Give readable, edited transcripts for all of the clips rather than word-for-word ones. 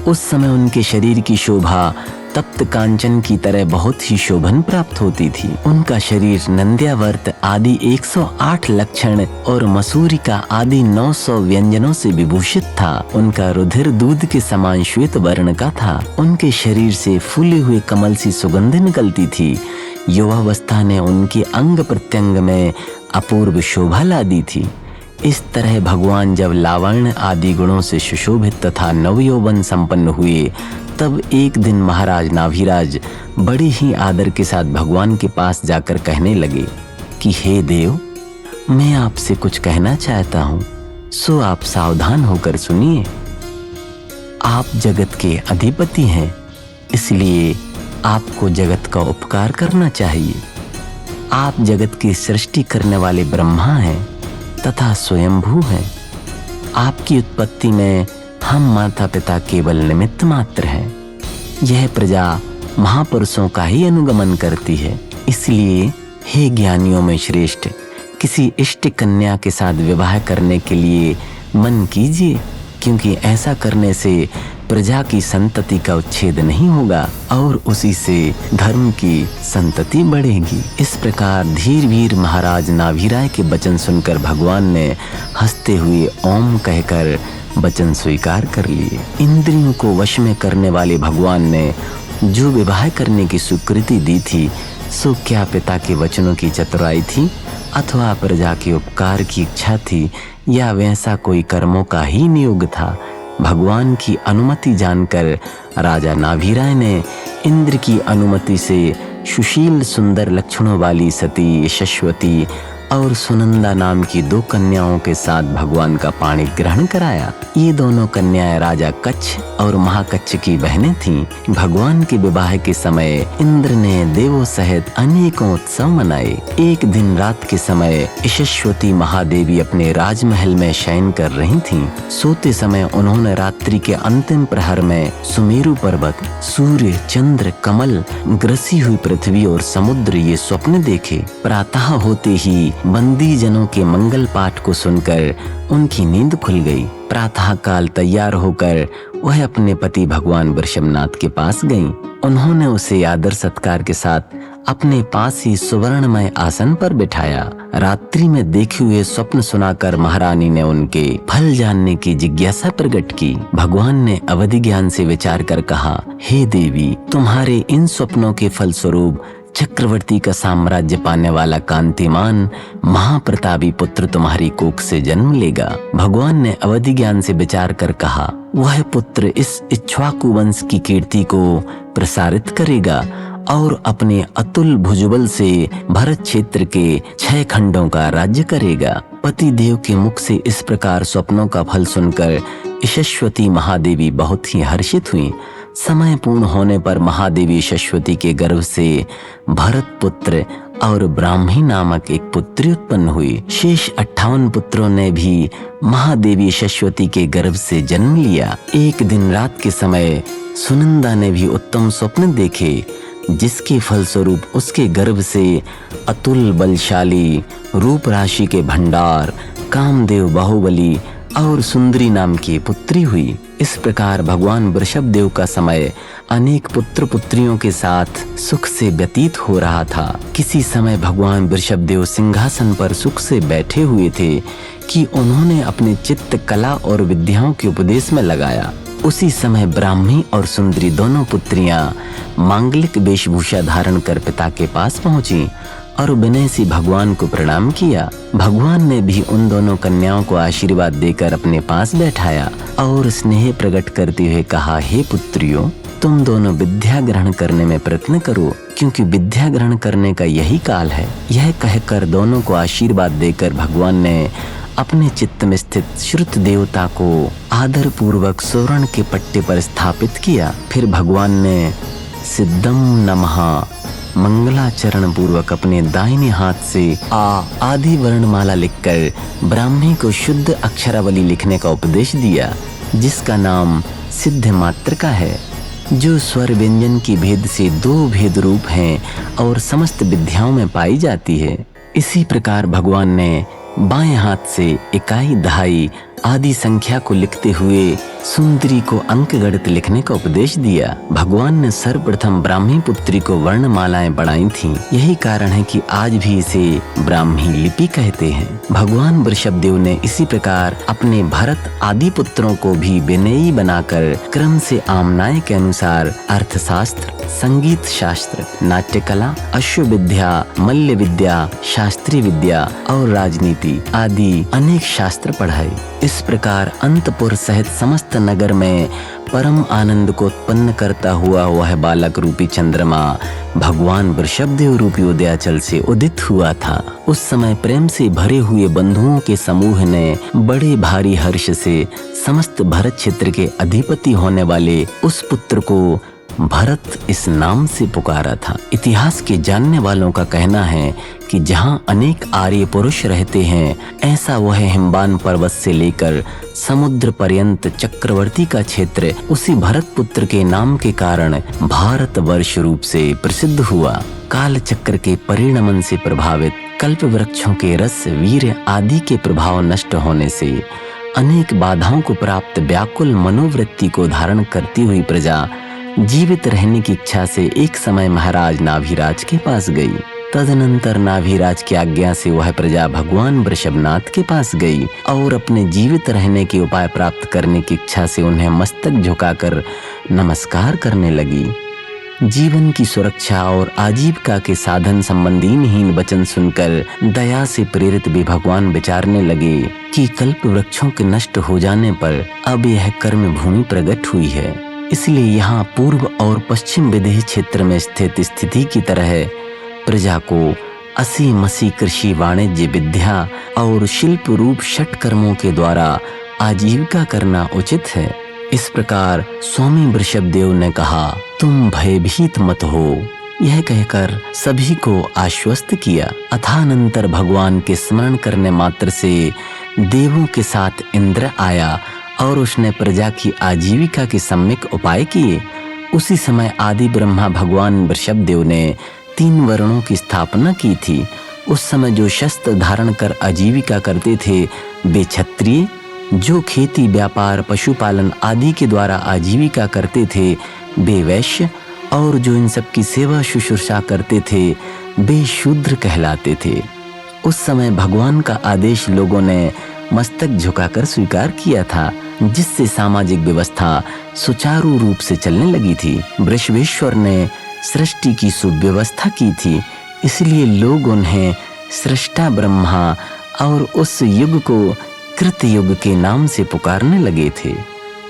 उस समय उनके शरीर की शोभा तप्त कांचन की तरह बहुत ही शोभन प्राप्त होती थी। उनका शरीर नंद्यावर्त आदि 108 लक्षण और मसूरिका आदि 900 व्यंजनों से विभूषित था। उनका रुधिर दूध के समान श्वेत वर्ण का था। उनके शरीर से फूले हुए कमल सी सुगंध निकलती थी। युवावस्था ने उनके अंग प्रत्यंग में अपूर्व शोभा ला दी थी। इस तरह भगवान जब लावण्य आदि गुणों से सुशोभित तथा नवयौवन संपन्न हुए, तब एक दिन महाराज नाभिराज बड़े ही आदर के साथ भगवान के पास जाकर कहने लगे कि हे देव, मैं आपसे कुछ कहना चाहता हूँ, सो आप सावधान होकर सुनिए। आप जगत के अधिपति हैं, इसलिए आपको जगत का उपकार करना चाहिए। आप जगत की सृष्टि करने वाले ब्रह्मा हैं तथा स्वयंभू हैं। आपकी उत्पत्ति में हम माता पिता केवल निमित्त मात्र हैं। यह प्रजा महापुरुषों का ही अनुगमन करती है। इसलिए हे ज्ञानियों में श्रेष्ठ, किसी इष्ट कन्या के साथ विवाह करने के लिए मन कीजिए, क्योंकि ऐसा करने से प्रजा की संतति का उच्छेद नहीं होगा और उसी से धर्म की संतति बढ़ेगी। इस प्रकार धीर वीर महाराज नाभिराय के वचन सुनकर भगवान ने हंसते हुए ओम कहकर वचन स्वीकार कर लिए। इंद्रियों को वश में करने वाले भगवान ने जो विवाह करने की स्वीकृति दी थी, सो क्या पिता के वचनों की चतुराई थी अथवा प्रजा के उपकार की इच्छा थी, या वैसा कोई कर्मों का ही नियोग था। भगवान की अनुमति जानकर राजा नाभिराय ने इंद्र की अनुमति से सुशील सुंदर लक्षणों वाली सती यशस्वती और सुनंदा नाम की 2 कन्याओं के साथ भगवान का पाणी ग्रहण कराया। ये दोनों कन्याएं राजा कच्छ और महाकच्छ की बहनें थीं। भगवान के विवाह के समय इंद्र ने देवों सहित अनेकों उत्सव मनाए। एक दिन रात के समय यशस्वती महादेवी अपने राजमहल में शयन कर रही थीं। सोते समय उन्होंने रात्रि के अंतिम प्रहर में सुमेरु पर्वत, सूर्य, चंद्र, कमल, ग्रसी हुई पृथ्वी और समुद्र ये स्वप्न देखे। प्रातः होते ही बंदी जनों के मंगल पाठ को सुनकर उनकी नींद खुल गई। प्रातः काल तैयार होकर वह अपने पति भगवान वृषभनाथ के पास गईं। उन्होंने उसे आदर सत्कार के साथ अपने पास ही सुवर्णमय आसन पर बिठाया। रात्रि में देखे हुए स्वप्न सुनाकर महारानी ने उनके फल जानने की जिज्ञासा प्रकट की। भगवान ने अवधि ज्ञान से विचार कर कहा, हे देवी, तुम्हारे इन स्वप्नों के फलस्वरूप चक्रवर्ती का साम्राज्य पाने वाला कांतिमान महाप्रतापी पुत्र तुम्हारी कोख से जन्म लेगा। भगवान ने अवधि ज्ञान से विचार कर कहा, वह पुत्र इस इक्ष्वाकु वंश की कीर्ति को प्रसारित करेगा और अपने अतुल भुजबल से भरत क्षेत्र के 6 खंडों का राज्य करेगा। पति देव के मुख से इस प्रकार स्वप्नों का फल सुनकर यशस्वती महादेवी बहुत ही हर्षित हुई। समय पूर्ण होने पर महादेवी यशस्वती के गर्भ से भरत पुत्र और ब्राह्मी नामक एक पुत्री उत्पन्न हुई। शेष 58 पुत्रों ने भी महादेवी यशस्वती के गर्भ से जन्म लिया। एक दिन रात के समय सुनंदा ने भी उत्तम स्वप्न देखे, जिसके फलस्वरूप उसके गर्भ से अतुल बलशाली रूप राशि के भंडार, कामदेव बाहुबली और सुंदरी नाम की पुत्री हुई। इस प्रकार भगवान वृषभ देव का समय अनेक पुत्र पुत्रियों के साथ सुख से व्यतीत हो रहा था। किसी समय भगवान वृषभ देव सिंहासन पर सुख से बैठे हुए थे कि उन्होंने अपने चित्त कला और विद्याओं के उपदेश में लगाया। उसी समय ब्राह्मी और सुंदरी दोनों पुत्रियां मांगलिक वेशभूषा धारण कर पिता के पास पहुंची और विनय से भगवान को प्रणाम किया। भगवान ने भी उन दोनों कन्याओं को आशीर्वाद देकर अपने पास बैठाया और स्नेह प्रकट करते हुए कहा, हे पुत्रियों, तुम दोनों विद्या ग्रहण करने में प्रयत्न करो, क्योंकि विद्या ग्रहण करने का यही काल है। यह कहकर दोनों को आशीर्वाद देकर भगवान ने अपने चित्त में स्थित श्रुत देवता को आदर पूर्वक स्वर्ण के पट्टे पर स्थापित किया। फिर भगवान ने सिद्धम नमः मंगलाचरण पूर्वक अपने दाहिने हाथ से आदि वर्णमाला लिखकर ब्राह्मी को शुद्ध अक्षरावली लिखने का उपदेश दिया, जिसका नाम सिद्ध मात्र का है, जो स्वर व्यंजन की भेद से 2 भेद रूप हैं और समस्त विद्याओं में पाई जाती है। इसी प्रकार भगवान ने बाएं हाथ से इकाई, दहाई आदि संख्या को लिखते हुए सुंदरी को अंक गणित लिखने का उपदेश दिया। भगवान ने सर्वप्रथम ब्राह्मी पुत्री को वर्णमालाएं बढ़ाई थीं। यही कारण है कि आज भी इसे ब्राह्मी लिपि कहते हैं। भगवान वृषभदेव ने इसी प्रकार अपने भरत आदि पुत्रों को भी विनयी बनाकर क्रम से आमनाय के अनुसार अर्थशास्त्र, संगीत शास्त्र, नाट्य कला, अश्व विद्या, मल्ल विद्या, शास्त्रीय विद्या और राजनीति आदि अनेक शास्त्र पढ़ाए। इस प्रकार अंतपुर सहित समस्त नगर में परम आनंद को उत्पन्न करता हुआ वह बालक रूपी चंद्रमा भगवान वृषभदेव रूपी उदयाचल से उदित हुआ था। उस समय प्रेम से भरे हुए बंधुओं के समूह ने बड़े भारी हर्ष से समस्त भरत क्षेत्र के अधिपति होने वाले उस पुत्र को भरत इस नाम से पुकारा था। इतिहास के जानने वालों का कहना है कि जहाँ अनेक आर्य पुरुष रहते हैं, ऐसा वह हिमवान पर्वत से लेकर समुद्र पर्यंत चक्रवर्ती का क्षेत्र उसी भरत पुत्र के नाम के कारण भारतवर्ष रूप से प्रसिद्ध हुआ। काल चक्र के परिणमन से प्रभावित कल्प वृक्षों के रस, वीर आदि के प्रभाव नष्ट होने से अनेक बाधाओं को प्राप्त व्याकुल मनोवृत्ति को धारण करती हुई प्रजा जीवित रहने की इच्छा से एक समय महाराज नाभिराज के पास गई। तदनंतर नाभिराज की आज्ञा से वह प्रजा भगवान वृषभनाथ के पास गई और अपने जीवित रहने के उपाय प्राप्त करने की इच्छा से उन्हें मस्तक झुकाकर नमस्कार करने लगी। जीवन की सुरक्षा और आजीविका के साधन संबंधीहीन वचन सुनकर दया से प्रेरित भी भगवान विचारने लगे कि कल्प वृक्षों के नष्ट हो जाने पर अब यह कर्म भूमि प्रकट हुई है, इसलिए यहाँ पूर्व और पश्चिम विदेह क्षेत्र में स्थित स्थिति की तरह प्रजा को असी मसी कृषि, वाणिज्य, विद्या और शिल्प रूप षट कर्मों के द्वारा आजीविका करना उचित है। इस प्रकार स्वामी वृषभदेव ने कहा, तुम भयभीत मत हो। यह कहकर सभी को आश्वस्त किया। अथानंतर भगवान के स्मरण करने मात्र से देवों के साथ इंद्र आया और उसने प्रजा की आजीविका के सम्यक उपाय किए। उसी समय आदि ब्रह्मा भगवान वृषभदेव ने 3 वर्णों की स्थापना की थी। उस समय जो शस्त्र धारण कर आजीविका करते थे वे क्षत्रिय, जो खेती, व्यापार, पशुपालन आदि के द्वारा आजीविका करते थे वे वैश्य, और जो इन सब की सेवा शुश्रूषा करते थे वे शूद्र कहलाते थे। उस समय भगवान का आदेश लोगों ने मस्तक झुकाकर स्वीकार किया था, जिससे सामाजिक व्यवस्था सुचारू रूप से चलने लगी थी। वृषभेश्वर ने सृष्टि की सुव्यवस्था की थी, इसलिए लोग उन्हें सृष्टा ब्रह्मा और उस युग को कृत युग के नाम से पुकारने लगे थे।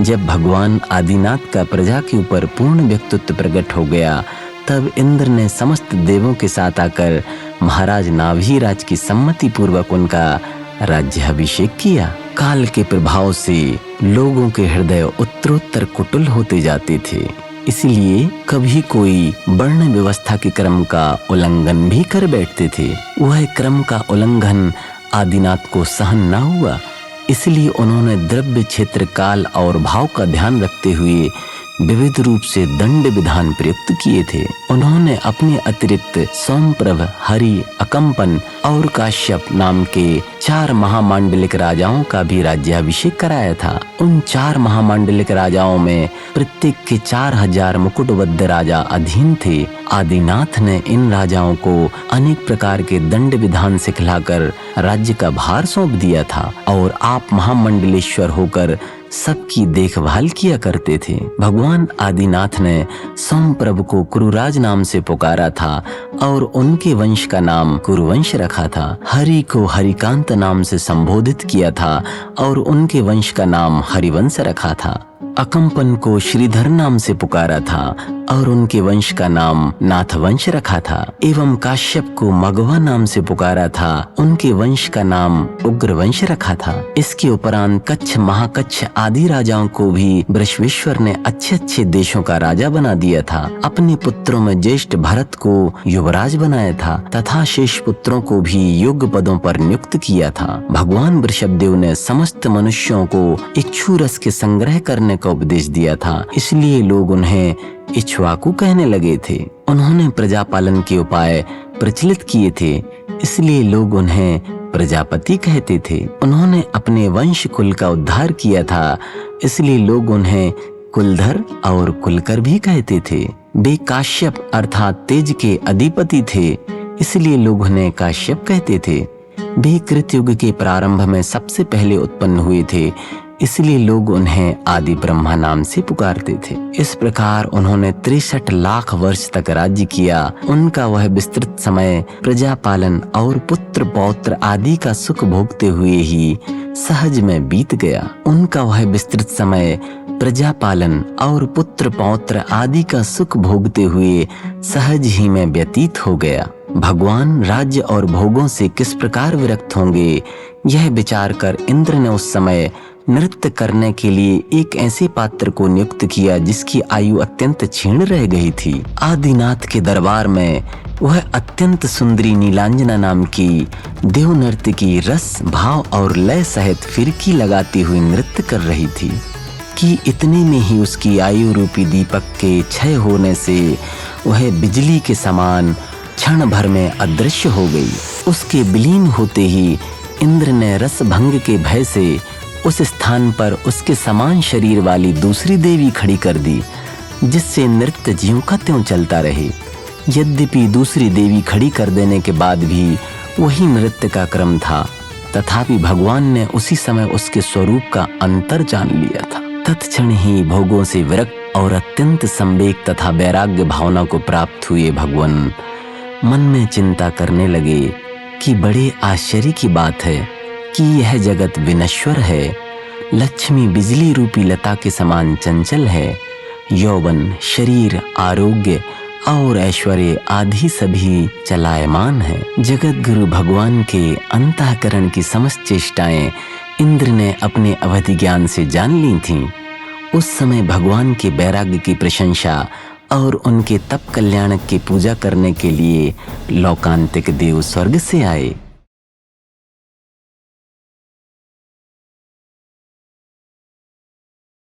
जब भगवान आदिनाथ का प्रजा के ऊपर पूर्ण व्यक्तित्व प्रकट हो गया, तब इंद्र ने समस्त देवों के साथ आकर महाराज नाभिराज की सम्मति पूर्वक उनका राज्याभिषेक किया। काल के प्रभाव से लोगों के हृदय उत्तरोत्तर कुटिल होते जाते थे, इसलिए कभी कोई वर्ण व्यवस्था के क्रम का उल्लंघन भी कर बैठते थे। वह क्रम का उल्लंघन आदिनाथ को सहन न हुआ, इसलिए उन्होंने द्रव्य, क्षेत्र, काल और भाव का ध्यान रखते हुए विविध रूप से दंड विधान प्रयुक्त किए थे। उन्होंने अपने अतिरिक्त सोमप्रभ, हरि, अकंपन और काश्यप नाम के 4 महामांडलिक राजाओं का भी राज्याभिषेक कराया था। उन 4 महामांडलिक राजाओं में प्रत्येक के 4000 मुकुटबद्ध राजा अधीन थे। आदिनाथ ने इन राजाओं को अनेक प्रकार के दंड विधान सिखलाकर राज्य का भार सौंप दिया था और आप महामंडलेश्वर होकर सबकी देखभाल किया करते थे। भगवान आदिनाथ ने सोमप्रभ को कुरुराज नाम से पुकारा था और उनके वंश का नाम कुरुवंश रखा था। हरि को हरिकांत नाम से संबोधित किया था और उनके वंश का नाम हरिवंश रखा था। अकंपन को श्रीधर नाम से पुकारा था और उनके वंश का नाम नाथवंश रखा था। एवं काश्यप को मगवा नाम से पुकारा था, उनके वंश का नाम उग्रवंश रखा था। इसके उपरांत कच्छ, महाकच्छ आदि राजाओं को भी वृषभेश्वर ने अच्छे अच्छे देशों का राजा बना दिया था। अपने पुत्रों में ज्येष्ठ भरत को युवराज बनाया था तथा शेष पुत्रों को भी योग्य पदों पर नियुक्त किया था। भगवान वृषभदेव ने समस्त मनुष्यों को इक्षु रस के संग्रह करने का उपदेश दिया था, इसलिए लोग उन्हें इक्ष्वाकु कहने लगे थे। उन्होंने प्रजा पालन के उपाय प्रचलित किए थे, इसलिए लोग उन्हें प्रजापति कहते थे। उन्होंने अपने वंश कुल का उद्धार किया था, इसलिए लोग उन्हें कुलधर और कुलकर भी कहते थे। वे काश्यप अर्थात तेज के अधिपति थे, इसलिए लोग उन्हें काश्यप कहते थे। वे कृतयुग के प्रारंभ में सबसे पहले उत्पन्न हुए थे, इसलिए लोग उन्हें आदि ब्रह्मा नाम से पुकारते थे। इस प्रकार उन्होंने 63 लाख वर्ष तक राज्य किया। उनका वह विस्तृत समय प्रजा पालन और पुत्र पौत्र आदि का सुख भोगते हुए ही सहज में बीत गया। उनका वह विस्तृत समय प्रजा पालन और पुत्र पौत्र आदि का सुख भोगते हुए सहज ही में व्यतीत हो गया। भगवान राज्य और भोगों से किस प्रकार विरक्त होंगे, यह विचार कर इंद्र ने उस समय नृत्य करने के लिए एक ऐसे पात्र को नियुक्त किया जिसकी आयु अत्यंत क्षीण रह गई थी। आदिनाथ के दरबार में वह अत्यंत सुंदरी नीलांजना नाम की देव नृत्य की रस भाव और लय सहित फिरकी लगाती हुई नृत्य कर रही थी कि इतने में ही उसकी आयु रूपी दीपक के क्षय होने से वह बिजली के समान क्षण भर में अदृश्य हो गई। उसके विलीन होते ही इंद्र ने रस भंग के भय से उस स्थान पर उसके समान शरीर वाली दूसरी देवी खड़ी कर दी, जिससे नृत्य ज्यों का त्यों चलता रहे। यद्यपि दूसरी देवी खड़ी कर देने के बाद भी वही नृत्य का क्रम था, तथापि भगवान ने उसी समय उसके स्वरूप का अंतर जान लिया था। तत्क्षण ही भोगों से विरक्त और अत्यंत संवेग तथा वैराग्य भावना को प्राप्त हुए भगवान मन में चिंता करने लगे कि बड़े आश्चर्य की बात है कि यह जगत विनश्वर है। लक्ष्मी बिजली रूपी लता के समान चंचल है। यौवन, शरीर, आरोग्य और ऐश्वर्य आदि सभी चलायमान है। जगत गुरु भगवान के अंतःकरण की समस्त चेष्टाएं इंद्र ने अपने अवधि ज्ञान से जान ली थीं। उस समय भगवान के वैराग्य की प्रशंसा और उनके तप कल्याणक की पूजा करने के लिए लोकांतिक देव स्वर्ग से आए।